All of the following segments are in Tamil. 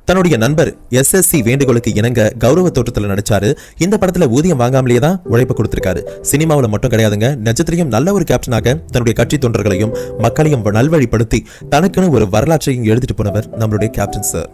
தன்னுடைய நண்பர் SSC வேண்டுகோளுக்கு இணங்க கௌரவ தோற்றத்துல நடிச்சாரு. இந்த படத்துல ஊதியம் வாங்காமலேயே தான் உழைப்பு கொடுத்திருக்காரு. சினிமாவில் மட்டும் கிடையாதுங்க, நிஜத்திலையும் நல்ல ஒரு கேப்டனாக தன்னுடைய கட்சி தொண்டர்களையும் மக்களையும் நல்வழிப்படுத்தி தனக்குன்னு ஒரு வரலாற்றையும் எழுதிட்டு போனவர் நம்மளுடைய கேப்டன் சார்.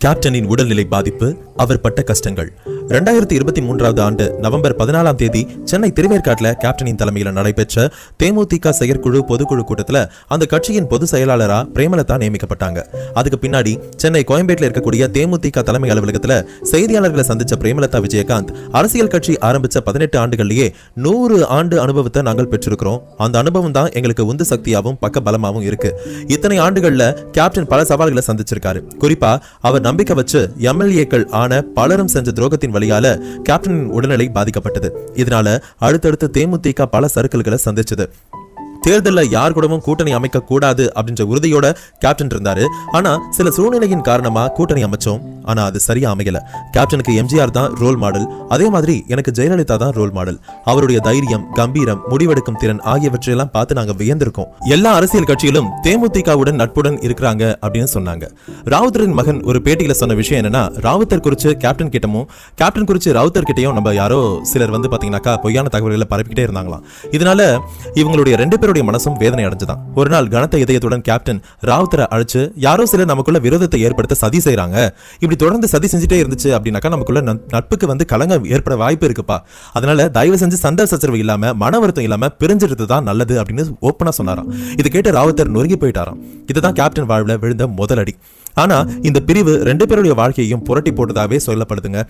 கேப்டனின் உடல்நிலை பாதிப்பு, அவர் பட்ட கஷ்டங்கள். 2023 ஆண்டு நவம்பர் 14ஆம் தேதி சென்னை திருவேற்காட்டில் கேப்டனின் தலைமையில் நடைபெற்ற தேமுதிக செயற்குழு பொதுக்குழு கூட்டத்தில் அந்த கட்சியின் பொதுச் செயலாளரா பிரேமலதா நியமிக்கப்பட்டாங்க. அதுக்கு பின்னாடி சென்னை கோயம்பேட்டில் இருக்கக்கூடிய தேமுதிக தலைமை அலுவலகத்தில் செய்தியாளர்களை சந்திச்ச பிரேமலதா விஜயகாந்த், அரசியல் கட்சி ஆரம்பிச்ச 18 ஆண்டுகள்லயே 100 ஆண்டு அனுபவத்தை நாங்கள் பெற்றிருக்கிறோம். அந்த அனுபவம் தான் எங்களுக்கு உந்து சக்தியாகவும் பக்க பலமாகவும் இருக்கு. இத்தனை ஆண்டுகள்ல கேப்டன் பல சவால்களை சந்திச்சிருக்காரு. குறிப்பா அவர் நம்பிக்கை வச்சு MLA-க்கள் ஆன பலரும் செஞ்ச துரோகத்தின் வழியால கேப்டனின் உடல்நிலை பாதிக்கப்பட்டது. இதனால அடுத்தடுத்து தேமுதிக பல சறுக்கல்களை சந்திச்சது. தேர்தலில் யார் கூடவும் கூட்டணி அமைக்க கூடாது அப்படின்ற உறுதியோட கேப்டன் இருந்தாரு. ஆனா சில சூழ்நிலையின் காரணமா கூட்டணி அமைச்சோம். ஆனா அது சரியா அமையல. கேப்டனுக்கு MGR தான் ரோல் மாடல். அதே மாதிரி எனக்கு ஜெயலலிதா தான் ரோல் மாடல். அவருடைய தைரியம், கம்பீரம், முடிவெடுக்கும் திறன் ஆகியவற்றையெல்லாம் பார்த்து நாங்க வியந்திருக்கோம். எல்லா அரசியல் கட்சியிலும் தேமுதிகவுடன் நட்புடன் இருக்கிறாங்க அப்படின்னு சொன்னாங்க. ராவுத்தரின் மகன் ஒரு பேட்டியில சொன்ன விஷயம் என்னன்னா, ராவுத்தர் குறிச்சு கேப்டன் கிட்டமும் கேப்டன் குறிச்சு ராவுத்தர் கிட்டையும் நம்ம யாரோ சிலர் பாத்தீங்கன்னாக்கா பொய்யான தகவல்களை பரப்பிக்கிட்டே இருந்தாங்களாம். இதனால இவங்களுடைய 2 பேருடைய மனசும் வேதனை அடைஞ்சுதான். ஒரு நாள் கனத்த இதயத்துடன் கேப்டன் ராவுத்தரை அழைச்சு, யாரோ சிலர் நமக்குள்ள விரோதத்தை ஏற்படுத்த சதி செய்யறாங்க, இப்படி தொடர்ந்து சதி செஞ்சுட்டே இருந்துச்சு அப்படின்னாக்கா நமக்குள்ள நட்புக்கு கலங்க ஏற்பட வாய்ப்பு இருக்குப்பா. அதனால தயவு செஞ்சு சண்டை சச்சரவு இல்லாம மன வருத்தம் இல்லாம பிரிஞ்சிருது தான் நல்லது அப்படின்னு ஓப்பனா சொன்னாராம். இது கேட்டு ராவுத்தர் நொறுங்கி போயிட்டாராம். இதுதான் கேப்டன் வாழ்வுல விழுந்த முதல் அடி. ஆனா இந்த பிரிவு 2 பேருடைய வாழ்க்கையையும் புரட்டி போட்டதாவே சொல்லப்படுதுங்க.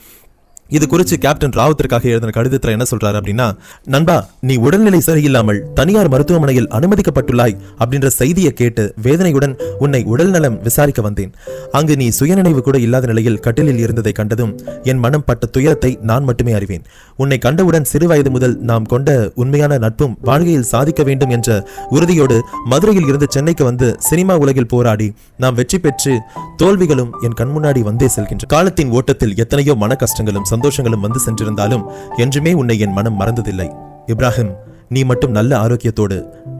இது குறித்து கேப்டன் ராவுத்தருக்காக எழுதின கடிதத்தில் என்ன சொல்றாரு அப்படின்னா, நண்பா, நீ உடல்நிலை சரியில்லாமல் தனியார் மருத்துவமனையில் அனுமதிக்கப்பட்டுள்ளாய் அப்படின்ற செய்தியை கேட்டு வேதனையுடன் உன்னை உடல்நலம் விசாரிக்க வந்தேன். அங்கு நீ சுயநினைவு கூட இல்லாத நிலையில் கட்டிலில் இருந்ததை கண்டதும் என் மனம் பட்ட துயரத்தை நான் மட்டுமே அறிவேன். உன்னை கண்டவுடன் சிறு வயது முதல் நாம் கொண்ட உண்மையான நட்பும் வாழ்க்கையில் சாதிக்க வேண்டும் என்ற உறுதியோடு மதுரையில் இருந்து சென்னைக்கு வந்து சினிமா உலகில் போராடி நாம் வெற்றி பெற்று தோல்விகளும் என் கண்முன்னாடி வந்தே செல்கின்ற காலத்தின் ஓட்டத்தில் எத்தனையோ மன கஷ்டங்களும் சந்தோஷங்களும் வந்து சென்றிருந்தாலும் என்றுமே உன்னை என் மனம் மறந்ததில்லை. இப்ராஹிம், நீ மட்டும் நல்ல ஆரோக்கியத்தோடு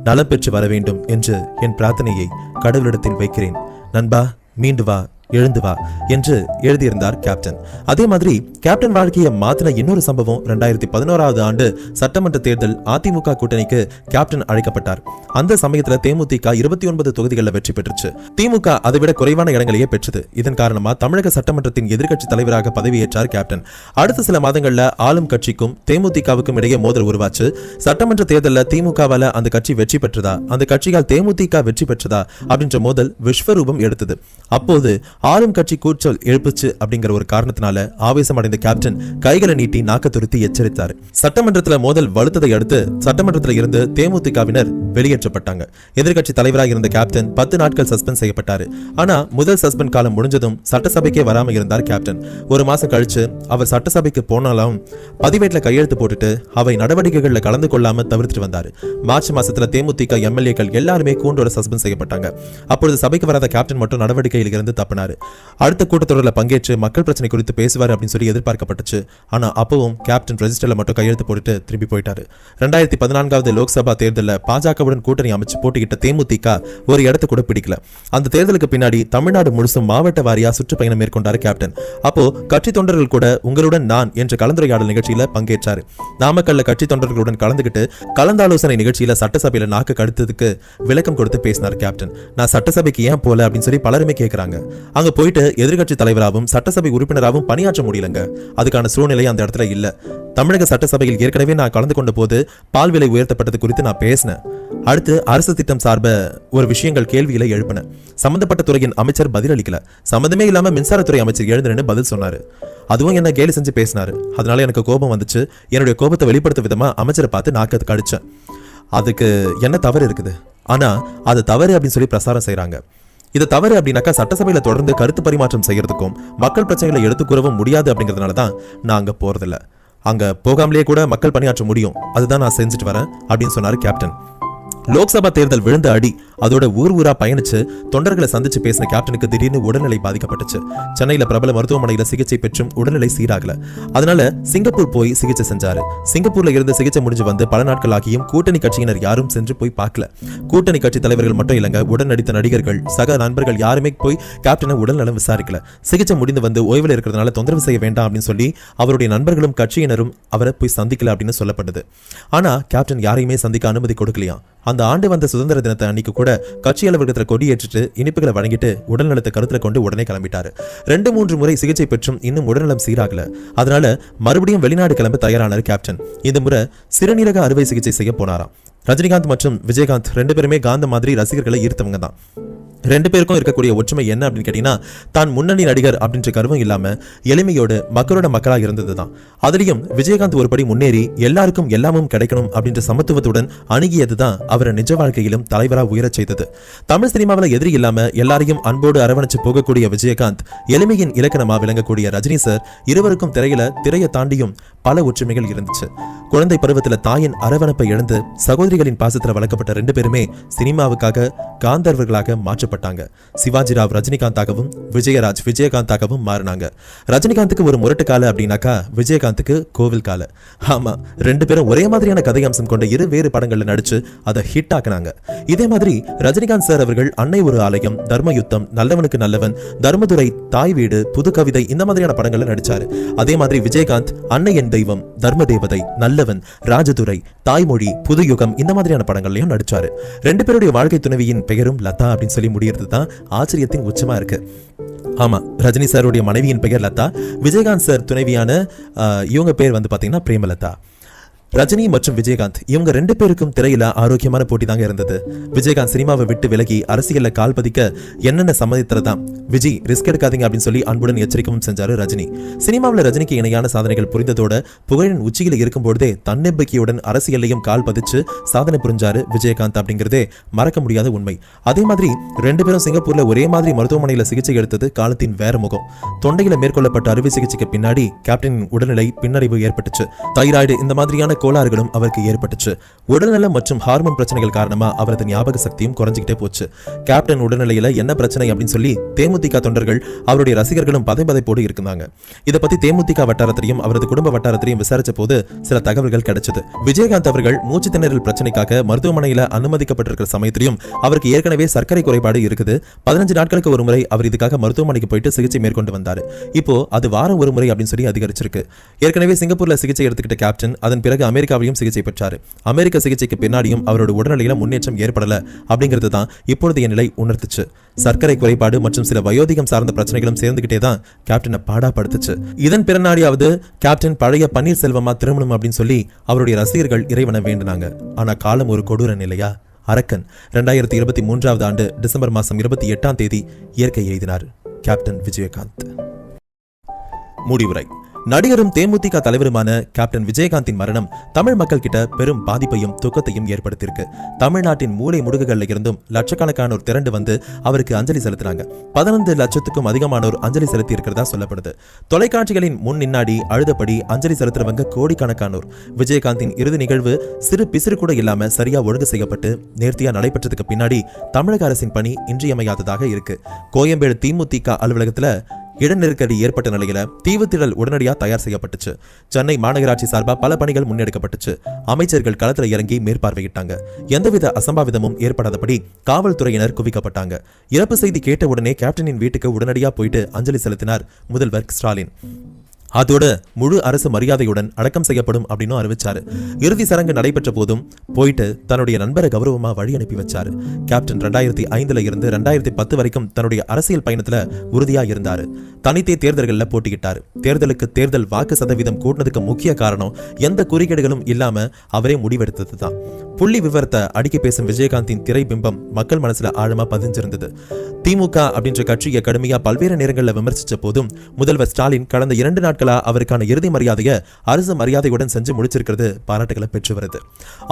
நலம் பெற்று வர வேண்டும் என்று என் பிரார்த்தனையை கடவுளிடத்தில் வைக்கிறேன். நண்பா, மீண்டு வா, எழுந்து வா என்று எழுதியிருந்தார் கேப்டன். அதே மாதிரி கேப்டன் வாழ்க்கையை மாத்தின இன்னொரு சம்பவம் 2011 ஆண்டு சட்டமன்ற தேர்தல் அதிமுக கூட்டணிக்கு கேப்டன் அழைக்கப்பட்டார். அந்த சமயத்துல தேமுதிக 29 தொகுதிகளில் வெற்றி பெற்றுச்சு. திமுக அதை விட குறைவான இடங்களையே பெற்றது. இதன் காரணமா தமிழக சட்டமன்றத்தின் எதிர்க்கட்சி தலைவராக பதவியேற்றார் கேப்டன். அடுத்த சில மாதங்கள்ல ஆளும் கட்சிக்கும் தேமுதிகவுக்கும் இடையே மோதல் உருவாச்சு. சட்டமன்ற தேர்தலில் திமுகவால அந்த கட்சி வெற்றி பெற்றதா, அந்த கட்சியால் தேமுதிக வெற்றி பெற்றதா அப்படின்ற மோதல் விஸ்வரூபம் எடுத்தது. அப்போது ஆளும் கட்சி கூச்சல் எழுப்புச்சு அப்படிங்கிற ஒரு காரணத்தினால ஆவேசம் அடைந்த கேப்டன் கைகளை நீட்டி நாக்க துருத்தி எச்சரித்தார். சட்டமன்றத்தில் மோதல் வலுத்ததை அடுத்து சட்டமன்றத்தில் இருந்து தேமுதிகவினர் வெளியேற்றப்பட்டாங்க. எதிர்கட்சி தலைவராக இருந்த கேப்டன் 10 நாட்கள் சஸ்பெண்ட் செய்யப்பட்டாரு. ஆனா முதல் சஸ்பெண்ட் காலம் முடிஞ்சதும் சட்டசபைக்கே வராம இருந்தார் கேப்டன். ஒரு மாசம் கழிச்சு அவர் சட்டசபைக்கு போனாலும் பதிவேட்டில் கையெழுத்து போட்டுட்டு அவை நடவடிக்கைகள்ல கலந்து கொள்ளாம தவிர்த்துட்டு வந்தாரு. மார்ச் மாசத்துல தேமுதிக MLA-க்கள் எல்லாருமே கூண்டோட சஸ்பெண்ட் செய்யப்பட்டாங்க. அப்பொழுது சபைக்கு வராத கேப்டன் மட்டும் நடவடிக்கையில் இருந்து தப்பினார். அடுத்த கூட்டத்தொடரில் பங்கேற்று மக்கள் பிரச்சனை குறித்து பேசுவார் அப்படின்னு சொல்லி எதிர்பார்க்கப்பட்டுச்சு. ஆனா அப்பவும் கேப்டன் ரெஜிஸ்டர்ல மட்டும் கையெழுத்து போட்டுட்டு திரும்பி போயிட்டாரு. 2014 லோக்சபா தேர்தலில் பாஜகவுடன் கூட்டணி அமைச்சு போட்டியிட்ட தேமுதிக ஒரு இடத்தை கூட பிடிக்கல. அந்த தேர்தலுக்கு பின்னாடி தமிழ்நாடு முழுசும் மாவட்ட வாரியா சுற்றுப்பயணம் மேற்கொண்டார் கேப்டன். அப்போ கட்சி தொண்டர்கள் கூட உங்களுடன் நான் என்ற கலந்துரையாடல் நிகழ்ச்சியில பங்கேற்றாரு. நாமக்கல்ல கட்சி தொண்டர்களுடன் கலந்துகிட்டு கலந்தாலோசனை நிகழ்ச்சியில சட்டசபையில நாக்கு கடுத்ததுக்கு விளக்கம் கொடுத்து பேசினார் கேப்டன். நான் சட்டசபைக்கு ஏன் போல அப்படின்னு சொல்லி பலருமே கேட்கிறாங்க. அங்க போயிட்டு எதிர்கட்சி தலைவராகவும் சட்டசபை உறுப்பினராகவும் பணியாற்ற முடியலங்க. அதுக்கான சூழ்நிலை அந்த இடத்துல இல்ல. தமிழக சட்டசபையில் ஏற்கனவே நான் கலந்து கொண்ட போது பால் விலை உயர்த்தப்பட்டது குறித்து நான் பேசினேன். அடுத்து அரசு திட்டம் சார்ப ஒரு விஷயங்கள் கேள்விகளை எழுப்பினேன். சம்பந்தப்பட்ட துறையின் அமைச்சர் பதில் அளிக்கல. சம்பந்தமே இல்லாம மின்சாரத்துறை அமைச்சர் எழுந்துன்னு பதில் சொன்னாரு. அதுவும் என்ன கேலி செஞ்சு பேசினாரு. அதனால எனக்கு கோபம் வந்துச்சு. என்னுடைய கோபத்தை வெளிப்படுத்த விதமா அமைச்சரை பார்த்து நாக்கு கடிச்சேன். அதுக்கு என்ன தவறு இருக்குது? ஆனா அது தவறு அப்படின்னு சொல்லி பிரசாரம் செய்யறாங்க. இது தவறு அப்படின்னாக்கா சட்டசபையில தொடர்ந்து கருத்து பரிமாற்றம் செய்யறதுக்கும் மக்கள் பிரச்சனைகளை எடுத்துக்கூறவும் முடியாது அப்படிங்கிறதுனால தான் நான் அங்க போறதில்ல. அங்க போகாமலேயே கூட மக்கள் பணியாற்ற முடியும். அதுதான் நான் செஞ்சுட்டு வரேன் அப்படின்னு சொன்னாரு கேப்டன். லோக்சபா தேர்தல் விழுந்த அடி அதோட ஊரா பயணிச்சு தொண்டர்களை சந்திச்சு பேசின கேப்டனுக்கு திடீர்னு உடல்நிலை பாதிக்கப்பட்டுச்சு. சென்னையில பிரபல மருத்துவமனையில சிகிச்சை பெற்றும் உடல்நிலை சீராகல. அதனால சிங்கப்பூர் போய் சிகிச்சை செஞ்சாரு. சிங்கப்பூர்ல இருந்து சிகிச்சை முடிஞ்சு வந்து பல நாட்கள் ஆகியும் கூட்டணி கட்சியினர் யாரும் சென்று போய் பார்க்கல. கூட்டணி கட்சி தலைவர்கள் மட்டும் இல்லங்க, உடன் நடித்த நடிகர்கள், சக நண்பர்கள் யாருமே போய் கேப்டனை உடல்நலம் விசாரிக்கல. சிகிச்சை முடிந்து வந்து ஓய்வில் இருக்கிறதுனால தொந்தரவு செய்ய வேண்டாம் அப்படின்னு சொல்லி அவருடைய நண்பர்களும் கட்சியினரும் அவரை போய் சந்திக்கல அப்படின்னு சொல்லப்படுது. ஆனா கேப்டன் யாரையுமே சந்திக்க அனுமதி கொடுக்கலையா. அந்த ஆண்டு வந்த சுதந்திர தினத்தை அன்னைக்கு கூட கட்சி அலுவலகத்தில் கொடியேற்றிட்டு இனிப்புகளை வழங்கிட்டு உடல்நலத்தை கருத்துல கொண்டு உடனே கிளம்பிட்டாரு. 2-3 முறை சிகிச்சை பெற்றும் இன்னும் உடல்நலம் சீராகல. அதனால மறுபடியும் வெளிநாடு கிளம்ப தயாரானார் கேப்டன். இந்த முறை சிறுநீரக அறுவை சிகிச்சை செய்ய போனாராம். ரஜினிகாந்த் மற்றும் விஜயகாந்த் 2 பேருமே காந்த மாதிரி ரசிகர்களை ஈர்த்தவங்க தான். 2 பேருக்கும் இருக்கக்கூடிய ஒற்றுமை என்ன அப்படின்னு கேட்டீங்கன்னா, தான் முன்னணி நடிகர் அப்படின்ற கருவம் இல்லாம எளிமையோடு மக்களோட மக்களா இருந்ததுதான். அதுலயும் விஜயகாந்த் ஒருபடி முன்னேறி எல்லாருக்கும் எல்லாமும் கிடைக்கணும் அப்படின்ற சமத்துவத்துடன் அணுகியதுதான் அவரை நிஜ வாழ்க்கையிலும் தலைவரா உயரச் செய்தது. தமிழ் சினிமாவில் எதிரி இல்லாம எல்லாரையும் அன்போடு அரவணைச்சு போகக்கூடிய விஜயகாந்த், எளிமையின் இலக்கணமா விளங்கக்கூடிய ரஜினி சார், இருவருக்கும் திரையை தாண்டியும் பல ஒற்றுமைகள் இருந்துச்சு. குழந்தை பருவத்துல தாயின் அரவணைப்பை இழந்து சகோதரிகளின் பாசத்துல வளர்க்கப்பட்ட 2 பேருமே சினிமாவுக்காக காந்தர்வர்களாக மாற்றப்பட்டாங்க. சிவாஜி ராவ் ரஜினிகாந்தாகவும் விஜயராஜ் விஜயகாந்தாகவும் மாறினாங்க. ரஜினிகாந்துக்கு ஒரு முரட்டு கால அப்படின்னாக்கா விஜயகாந்துக்கு கோவில் கால. ஆமா, 2 பேரும் ஒரே மாதிரியான கதை அம்சம் கொண்ட 2 வேறு படங்கள்ல நடிச்சு அதை ஹிட் ஆக்குனாங்க. இதே மாதிரி ரஜினிகாந்த் சார் அவர்கள் அன்னை ஒரு ஆலயம், தர்மயுத்தம், நல்லவனுக்கு நல்லவன், தர்மதுரை, தாய் வீடு, புது கவிதை இந்த மாதிரியான படங்கள்ல நடிச்சாரு. அதே மாதிரி விஜயகாந்த் அன்னை என் தெய்வம், தர்ம தேவதை, நல்லவன், ராஜதுரை, தாய்மொழி, புது யுகம் இந்த மாதிரியான படங்கள்லயும் நடிச்சாரு. 2 பேருடைய வாழ்க்கை துணைவியின் பெயரும் லதா அப்படின்னு சொல்லி முடியறது தான் ஆச்சரியத்தின் உச்சமா இருக்கு. ஆமா, ரஜினி சாருடைய மனைவியின் பெயர் லதா. விஜயகாந்த் சார் துணைவியான இவங்க பேர் வந்து பாத்தீங்கன்னா பிரேமலதா. ரஜினி மற்றும் விஜயகாந்த் இவங்க 2 பேருக்கும் திரையில ஆரோக்கியமான போட்டி தாங்க இருந்தது. விஜயகாந்த் சினிமாவை விட்டு விலகி அரசியல்ல கால் பதிக்க என்னென்ன சம்மதித்துறதான் விஜய் ரிஸ்க் எடுக்காதீங்க அப்படின்னு சொல்லி அன்புடன் எச்சரிக்கவும் செஞ்சாரு ரஜினி. சினிமாவில் ரஜினிக்கு இணையான சாதனைகள் புரிந்ததோட புகழின் உச்சியில் இருக்கும்போதே தன்னம்பிக்கையுடன் அரசியலையும் கால் பதிச்சு சாதனை புரிஞ்சாரு விஜயகாந்த் அப்படிங்கிறதே மறக்க முடியாத உண்மை. அதே மாதிரி 2 பேரும் சிங்கப்பூர்ல ஒரே மாதிரி மருத்துவமனையில சிகிச்சை எடுத்தது காலத்தின் வேற முகம். தொண்டையில மேற்கொள்ளப்பட்ட அறுவை சிகிச்சைக்கு பின்னாடி கேப்டனின் உடல்நிலை பின்னடைவு ஏற்பட்டுச்சு. தைராய்டு இந்த மாதிரியான கோளாறுகளும் அவருக்கு ஏற்பட்டுச்சு. உடல்நலம் மற்றும் ஹார்மோன் பிரச்சனைகள் காரணமா அவரது ஞாபக சக்தியும் குறைஞ்சிக்கிட்டே போச்சு. கேப்டன் உடல்நிலையில என்ன பிரச்சனை அப்படின்னு சொல்லி தேமுதிக தொண்டர்கள் அவருடைய ரசிகர்களும் பதைபதைப்போடு இருந்தாங்க. இதை பத்தி தேமுதிக வட்டாரத்திலையும் அவரது குடும்ப வட்டாரத்திலையும் விசாரிச்ச போது சில தகவல்கள் கிடைச்சது. விஜயகாந்த் அவர்கள் மூச்சு திணறல் பிரச்சனைக்காக மருத்துவமனையில அனுமதிக்கப்பட்டிருக்கிற சமயத்திலையும் அவருக்கு ஏற்கனவே சர்க்கரை குறைபாடு இருக்குது. 15 நாட்களுக்கு ஒரு முறை அவர் இதுக்காக மருத்துவமனைக்கு போயிட்டு சிகிச்சை மேற்கொண்டு வந்தாரு. இப்போ அது வாரம் ஒரு முறை அப்படின்னு சொல்லி அதிகரிச்சிருக்கு. ஏற்கனவே சிங்கப்பூர்ல சிகிச்சை எடுத்துக்கிட்ட கேப்டன் அதன் பிறகு அமெரிக்காவிலும் சிகிச்சை பெற்றாரு. அமெரிக்க சிகிச்சைக்கு பின்னாடியும் அவரோட உடல்நிலையில முன்னேற்றம் ஏற்படல அப்படிங்கிறது தான் இப்பொழுதைய நிலை உணர்த்துச்சு. சர்க்கரை குறைபாடு மற்றும் சில வயோதிகம் சார்ந்த பிரச்சனைகளும் சேர்ந்துகிட்டே தான் கேப்டனை பாடாப்படுத்துச்சு. இதன் பிறநாடியாவது கேப்டன் பழைய பன்னீர்செல்வமா திருமணம் அப்படின்னு சொல்லி அவருடைய ரசிகர்கள் இறைவனை வேண்டினாங்க. ஆனா காலம் ஒரு கொடூர நிலையா. அரக்கன் 2023 ஆண்டு டிசம்பர் மாதம் 28 இயற்கை எய்தினார் கேப்டன் விஜயகாந்த். முடிவுரை. நடிகரும் தேமுதிக தலைவருமான கேப்டன் விஜயகாந்தின் மரணம் தமிழ் மக்கள் கிட்ட பெரும் பாதிப்பையும் துக்கத்தையும் ஏற்படுத்தியிருக்கு. தமிழ்நாட்டின் மூலை முடுகுகள்ல இருந்தும் லட்சக்கணக்கானோர் திரண்டு வந்து அவருக்கு அஞ்சலி செலுத்தினாங்க. 15 லட்சத்துக்கும் அதிகமானோர் அஞ்சலி செலுத்தி இருக்கிறதா சொல்லப்படுது. தொலைக்காட்சிகளின் முன் நின்னாடி அழுதபடி அஞ்சலி செலுத்துறவங்க கோடிக்கணக்கானோர். விஜயகாந்தின் இறுதி நிகழ்வு சிறு பிசிறு கூட இல்லாம சரியா ஒழுங்கு செய்யப்பட்டு நேர்த்தியா நடைபெற்றதுக்கு பின்னாடி தமிழக அரசின் பணி இன்றியமையாததாக இருக்கு. கோயம்பேடு திமுதிக அலுவலகத்துல இட நெருக்கடி ஏற்பட்ட நிலையில தீவுத்திடல் உடனடியாக தயார் செய்யப்பட்டுச்சு. சென்னை மாநகராட்சி சார்பா பல பணிகள் முன்னெடுக்கப்பட்டுச்சு. அமைச்சர்கள் களத்தில் இறங்கி மேற்பார்வையிட்டாங்க. எந்தவித அசம்பாவிதமும் ஏற்படாதபடி காவல்துறையினர் குவிக்கப்பட்டாங்க. இறப்பு செய்தி கேட்ட உடனே கேப்டனின் வீட்டுக்கு உடனடியாக போயிட்டு அஞ்சலி செலுத்தினார் முதல்வர் ஸ்டாலின். அதோட முழு அரசு மரியாதையுடன் அடக்கம் செய்யப்படும் அப்படின்னு அறிவிச்சாரு. இறுதி சடங்கு நடைபெற்ற போதும் போயிட்டு தன்னுடைய நண்பரை கௌரவமா வழி அனுப்பி வச்சாரு. கேப்டன் 2005 இருந்து 2010 வரைக்கும் தன்னுடைய அரசியல் பயணத்துல உறுதியா இருந்தாரு. தனித்தே தேர்தல்களில் போட்டியிட்டாரு. தேர்தலுக்கு தேர்தல் வாக்கு சதவீதம் கூட்டினதுக்கு முக்கிய காரணம் எந்த குறுக்கீடுகளும் இல்லாம அவரே முடிவெடுத்தது தான். புள்ளி விவரத்தை அடுக்கி பேசும் விஜயகாந்தின் திரை பிம்பம் மக்கள் மனசுல ஆழமா பதிஞ்சிருந்தது. திமுக அப்படின்ற கட்சியை கடுமையா பல்வேறு நேரங்களில் விமர்சிச்ச போதும் முதல்வர் ஸ்டாலின் கடந்த 2 நாட்களா அவருக்கான இறுதி மரியாதையை அரசு மரியாதையுடன் செஞ்சு முடிச்சிருக்கிறது பாராட்டுகளை பெற்று வருது.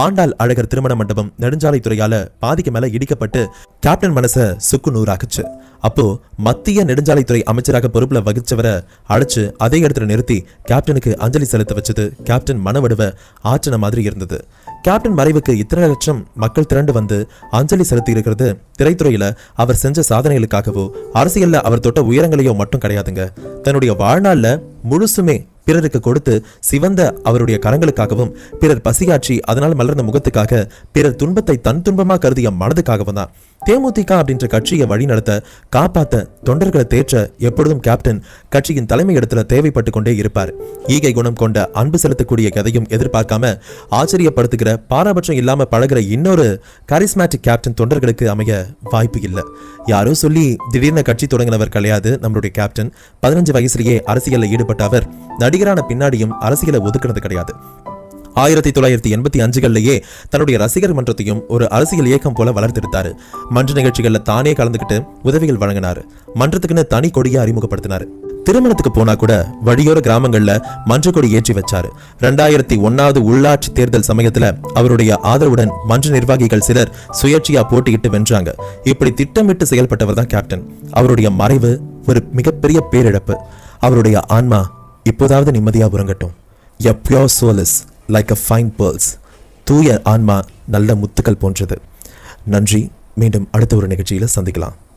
ஆண்டாள் அழகர் திருமண மண்டபம் நெடுஞ்சாலைத்துறையால பாதிக்கு மேல இடிக்கப்பட்டு கேப்டன் மனசை சுக்கு நூறாக்குச்சு. அப்போ மத்திய நெடுஞ்சாலைத்துறை அமைச்சராக பொறுப்புல வகிச்சவரை அழைச்சு அதே இடத்துல நிறுத்தி கேப்டனுக்கு அஞ்சலி செலுத்த வச்சது கேப்டன் மனவடுவ ஆற்றன மாதிரி இருந்தது. கேப்டன் மறைவுக்கு இத்தனை லட்சம் மக்கள் திரண்டு வந்து அஞ்சலி செலுத்தி இருக்கிறது திரைத்துறையில அவர் செஞ்ச சாதனைகளுக்காகவோ அரசியல்ல அவர் தொட்ட உயரங்களையோ மட்டும் கிடையாதுங்க. தன்னுடைய வாழ்நாள்ல முழுசுமே பிறருக்கு கொடுத்து சிவந்த அவருடைய கரங்களுக்காகவும், பிறர் பசியாற்றி அதனால் மலர்ந்த முகத்துக்காக, பிறர் துன்பத்தை தன் துன்பமா கருதிய மனதுக்காகவும் தான். தேமுதிக அப்படின்ற கட்சியை வழிநடத்த, காப்பாத்த, தொண்டர்களை தேற்ற எப்பொழுதும் கேப்டன் கட்சியின் தலைமை இடத்துல தேவைப்பட்டு கொண்டே இருப்பார். ஈகை குணம் கொண்ட, அன்பு செலுத்தக்கூடிய எதையும் எதிர்பார்க்காம ஆச்சரியப்படுத்துகிற, பாரபட்சம் இல்லாம பழகிற இன்னொரு கரிஸ்மேட்டிக் கேப்டன் தொண்டர்களுக்கு அமைய வாய்ப்பு இல்லை. யாரோ சொல்லி திடீர்னு கட்சி தொடங்கினவர் கிடையாது நம்மளுடைய கேப்டன். 15 வயசுலயே அரசியலில் ஈடுபட்ட அவர் நடிகரான பின்னாடியும் அரசியலை ஒதுக்குனது கிடையாது. 1985 தன்னுடைய ரசிகர் மன்றத்தையும் ஒரு அரசியல் இயக்கம் போல வளர்த்தெடுத்தாரு. மன்ற நிகழ்ச்சிகள்ல தானே கலந்துக்கிட்டு உதவிகள் வழங்கினாரு. மன்றத்துக்குன்னு தனி கொடியை அறிமுகப்படுத்தினாரு. திருமணத்துக்கு போனா கூட வழியோர கிராமங்கள்ல மன்ற கொடி ஏற்றி வச்சாரு. 2001 உள்ளாட்சி தேர்தல் சமயத்துல அவருடைய ஆதரவுடன் மன்ற நிர்வாகிகள் சிலர் சுயேட்சையா போட்டியிட்டு வென்றாங்க. இப்படி திட்டமிட்டு செயல்பட்டவர் தான் கேப்டன். அவருடைய மறைவு ஒரு மிகப்பெரிய பேரிழப்பு. அவருடைய ஆன்மா இப்போதாவது நிம்மதியா உறங்கட்டும். A pure soul is like a fine pearls. தூய ஆன்மா நல்ல முத்துக்கள் போன்றது. நன்றி. மீண்டும் அடுத்த ஒரு நிகழ்ச்சியில சந்திக்கலாம்.